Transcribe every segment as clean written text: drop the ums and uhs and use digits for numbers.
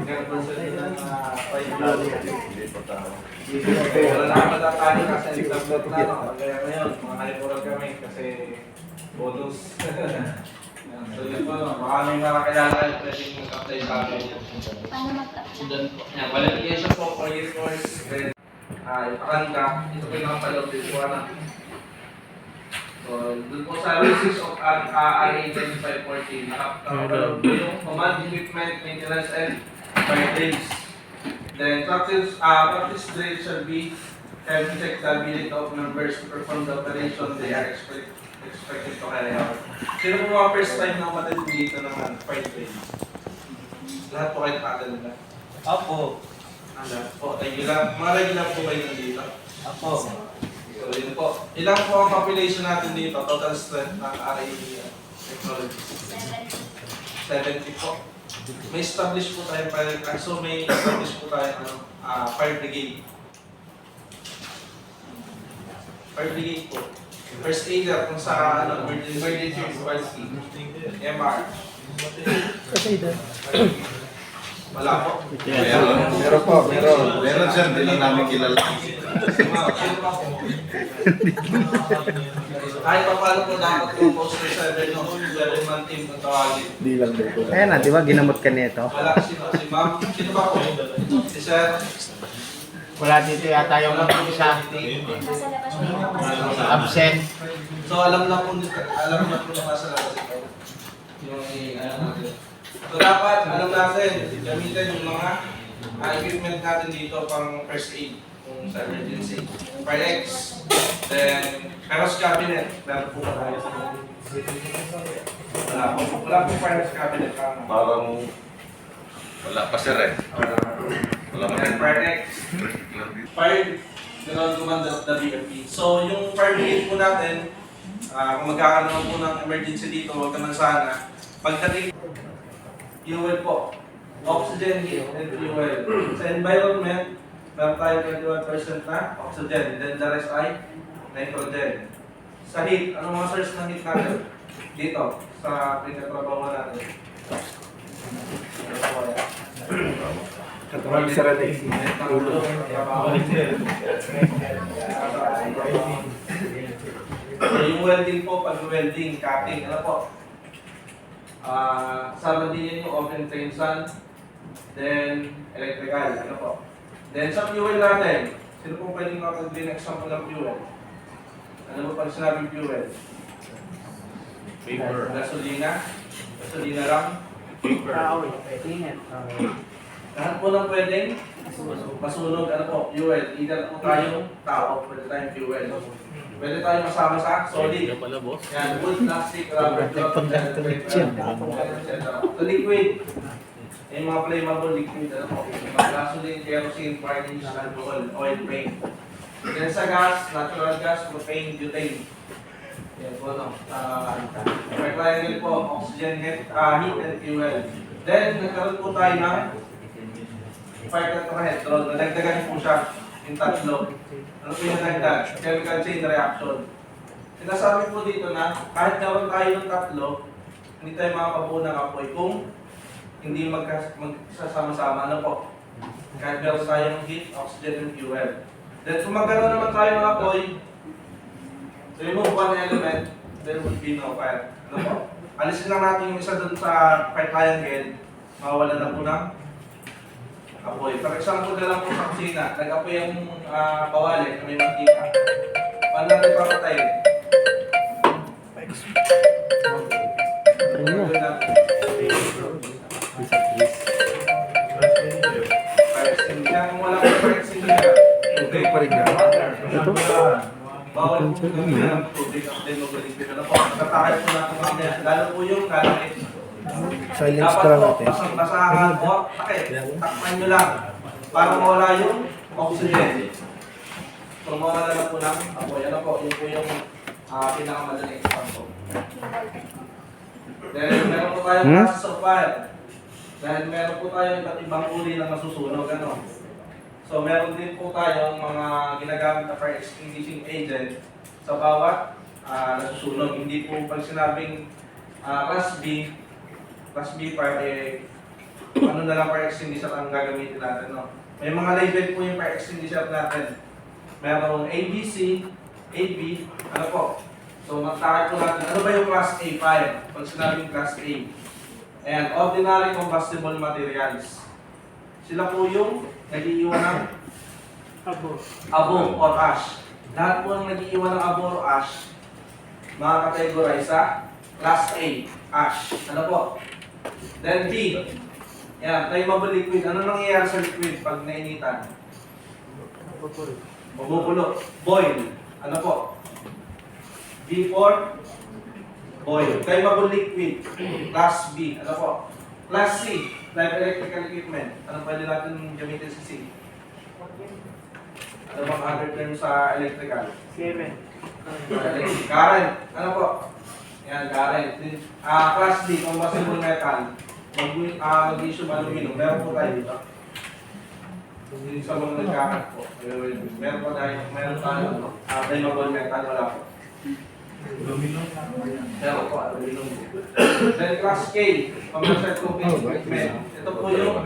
Ganun sila ng 5 wala na matatali kasi example na kaya ngayon, mga hyporogamic kasi bonus. So yun po, baka may makakilala at pwedeng mag-apply sa akin. Paano mag-apply? Qualification po, 4-year course, then ipakan ka, ito po yung nakapalog din po na. So, doon po sa rules of RA 2514, nakapalog po yung command, equipment, maintenance, and fire drills. Then, practice drills shall be help check the ability of members to perform the operation they are expected to carry out. Sino po mga first time na umatid dito ng fire drills? Lahat po kayo nakatid nila? Apo. Thank you lang. Mga regular po kayo nandito? Apo. So, yun po. Ilang po ang population natin dito? Total strength ng RA Technologies? 70 po. May establish po tayo fire truck. So, may establish po tayo fire brigade. Fire brigade po. First aider kung sa emergency response. MR. First aider. Wala po. Meron po, meron siya, hindi lang namin kilala. Kahit pa paano po dapat yung poster 7 no? 7-man team ang tawagin. Di lang dito. Ayan na, di ba? Ginamot ka nito. Wala si ma'am. Sino ba po? Si sir. Wala dito yata yung isa. Nasa labas mo. Absent. So alam na po na nasa labas ito. Yung natin. So dapat alam natin, gamitin yung mga equipment natin dito pang first aid kung sa emergency. Fire X, then Carros cabinet. Meron po ba tayo sa wala po fire cabinet. Parang wala pa sir eh. Wala pa rin. Fire X, fire ground command of the BFP. So yung fire brigade po natin, kung magkakaroon po ng emergency dito, huwag naman sana. Pagdating fuel po, oxygen, heat, and fuel. Sa environment, meron tayo 21% na oxygen, then the rest ay nitrogen. Sa heat, anong mga source ng heat natin? Dito, sa pinatrabaho natin. Katawag sa rating. Yung welding po, pag-welding, cutting, ano po? Sama din yun yung open frame sun, then electrical, ano po? Then sa fuel natin, sino po pwedeng makapagbigay ng example ng fuel? Ano po pag sinabing fuel? Paper. Gasolina lang. Ingat. Lahat po ng pwedeng masunog, ano po, fuel. Either po tayong tao, pwede tayong fuel. Pwede tayong masama sa solid. Yan, wood, plastic, rubber, cloth, so liquid. Yung mga flammable liquid, ano po, mga gasoline, kerosene, varnish, alcohol, oil paint. Then sa gas, natural gas, propane, butane. Yan po, no. Triangle po, oxygen, heat, and fuel. Then, nagkaroon po tayo ng fire tetrahedron. Nadagdagan po siya yung tatlo. Ano po yung nagdag? Chemical chain reaction. Sinasabi po dito na kahit gawin tayo ng tatlo, hindi tayo makapabuo ng apoy kung hindi magsasama-sama. Ano po? Kahit gawin tayo ng heat, oxygen, and fuel. Then kung magkaroon naman tayo ng apoy, remove one element, there would be no fire. Ano po? Alisin lang natin yung isa dun sa fire triangle, mawawalan na po ng apoy. For example na lang po sa kusina, nag-apoy yung kawali na may mantika. Paano natin papatayin? Fire extinguisher. Kung wala po fire extinguisher, Ito pa rin na. Ito? bawal po gawin ng tubig at then magaling din na po. Nakatakay po natin mamaya. Lalo po yung lalaki. Silence Dapat ka lang po, natin. basang-basahan po. Bakit? Takpan nyo lang. Para mawala yung oxygen. So mawala na po ng apoy. Ano po? Yun po yung pinakamadaling example. Then meron po tayong process of fire. Dahil meron po tayong iba't ibang uri ng masusunog. Ano? So meron din po tayong mga ginagamit na fire extinguishing agent sa bawat nasusunog. Hindi po pag sinabing Class B fire, ano na lang fire extinguisher ang gagamitin natin, no? May mga label po yung fire extinguisher natin. Merong ABC, AB, ano po? So, magtakay po natin, ano ba yung class A fire? Pag sinabing class A. Ayan, ordinary combustible materials. Sila po yung nag-iiwan ng abo or ash. Lahat po ang nag-iiwan ng abo or ash, makakategorize sa class A, ash. Ano po? Then B, yan, flammable liquid. Ano nangyayari sa liquid pag nainitan? Mabubulo. Boil. Ano po? B for boil. Flammable liquid. Class B. Ano po? Class C, live electrical equipment. Ano pwede natin gamitin sa C? Ano bang other term sa electrical? Current. Ano po? Yan, current. Class D, combustible metal. Mag-issue aluminum. Meron po tayo dito. Hindi sa mga nagkakat po. Meron po tayo. Meron tayo. Flammable metal. Wala po. Meron po. Aluminum. Then class K, commercial cooking equipment. Ito po yung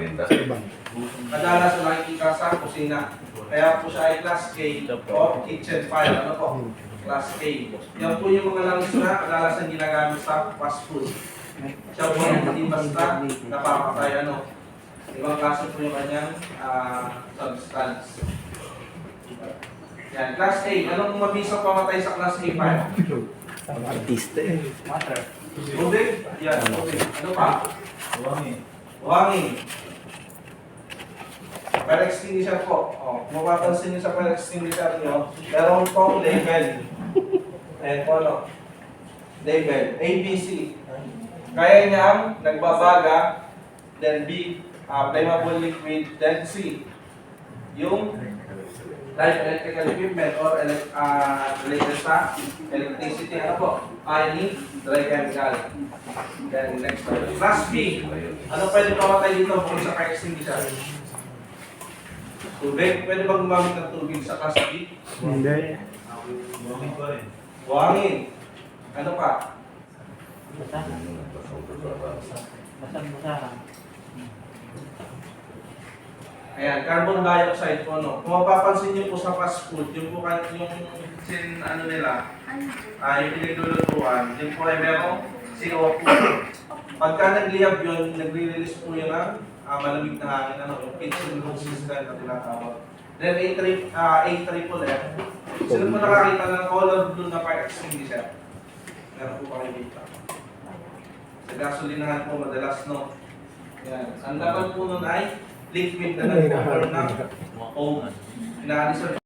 madalas na nakikita sa kusina. Kaya po siya ay class K o kitchen fire. Ano po? Class K. Yan po yung mga langis na kadalasan ginagamit sa fast food. Siya po hindi basta napapatay. Ano? Ibang klase po yung kanyang substance. Yan. Class A. Anong mabisang pamatay sa class A fire? Artista eh. Tubig? Yan. Tubig. Ano pa? Buhangin. Fire extinguisher po. Kung mapapansin niyo sa fire extinguisher niyo, meron pong label. Ayan po, ano? Label. ABC. Kaya niyang nagbabaga, then B, flammable liquid, then C, yung live electrical equipment or related sa electricity. Ano po? Ironing, dry chemical. Then next one. Class B. Ano pwede pamatay dito kung sa fire extinguisher? Tubig. Pwede bang gumamit ng tubig sa class B? Hindi. Buhangin. Ano pa? Ayan, carbon dioxide po, no? Kung mapapansin niyo po sa fast food, yung po yung ano nila, yung pinaglulutuan, yung po ay merong CO2. Pagka nagliyab yun, nagre-release po yun ng malamig na hangin, ano, yung pitching system na tinatawag. Then A-triple-F. Sino po nakakita ng color blue na fire extinguisher? Meron po kayo dito. Sa gasolinahan po madalas, no? Yan. Ang laban po nun ay liquid na nag-cover ng foam. Inaalis sa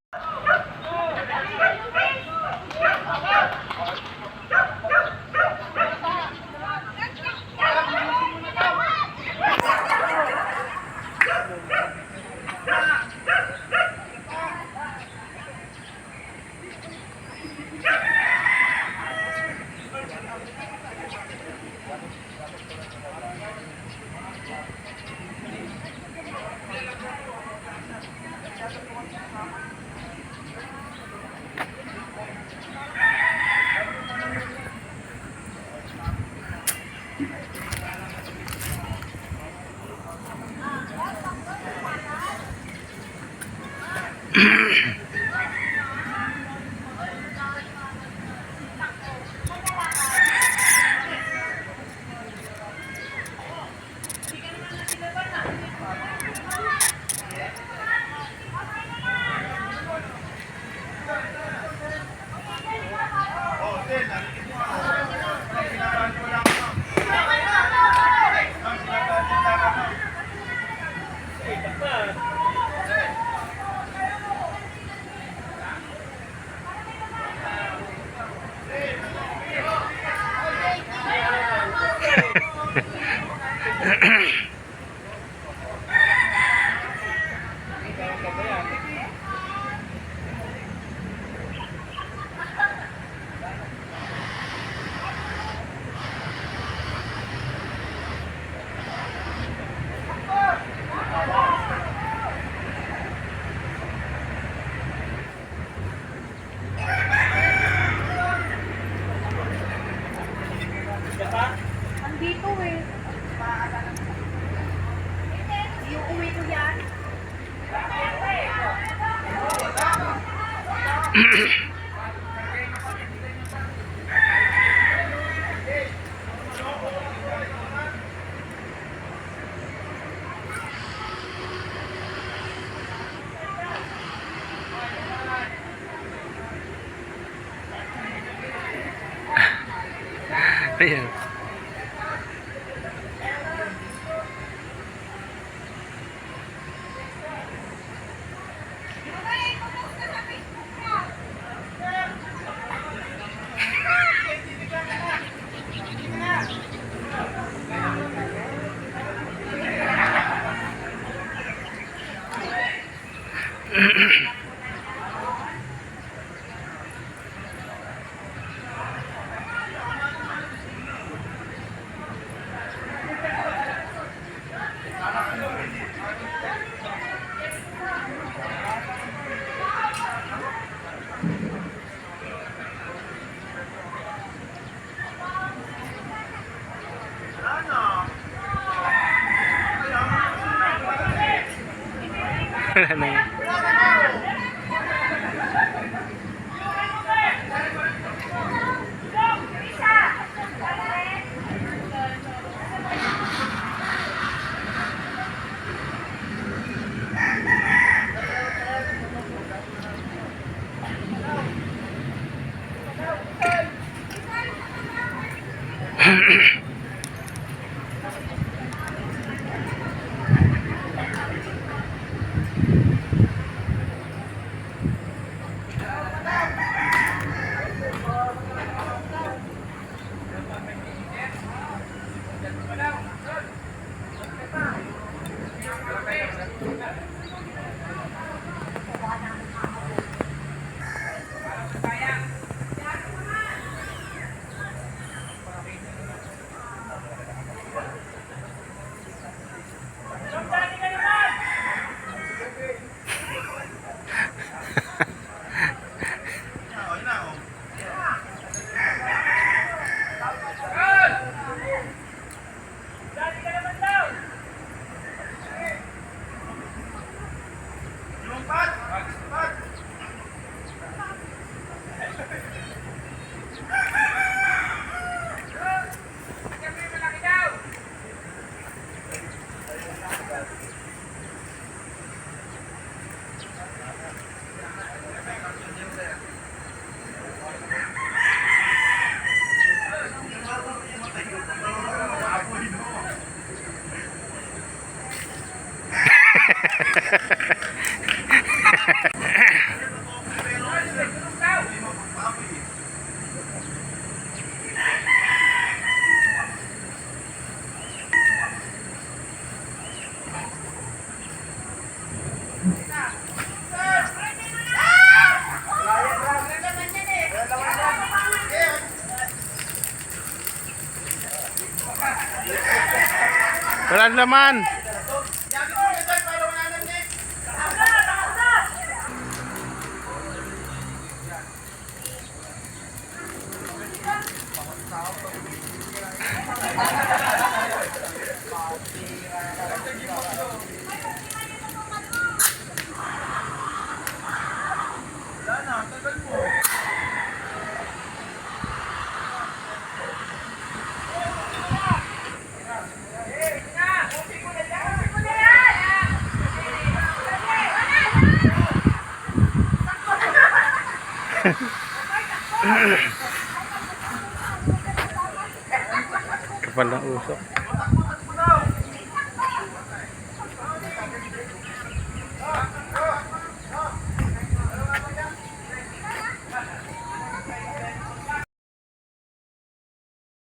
Ayan. Wala na yun. Walang laman. Kapal ng usok.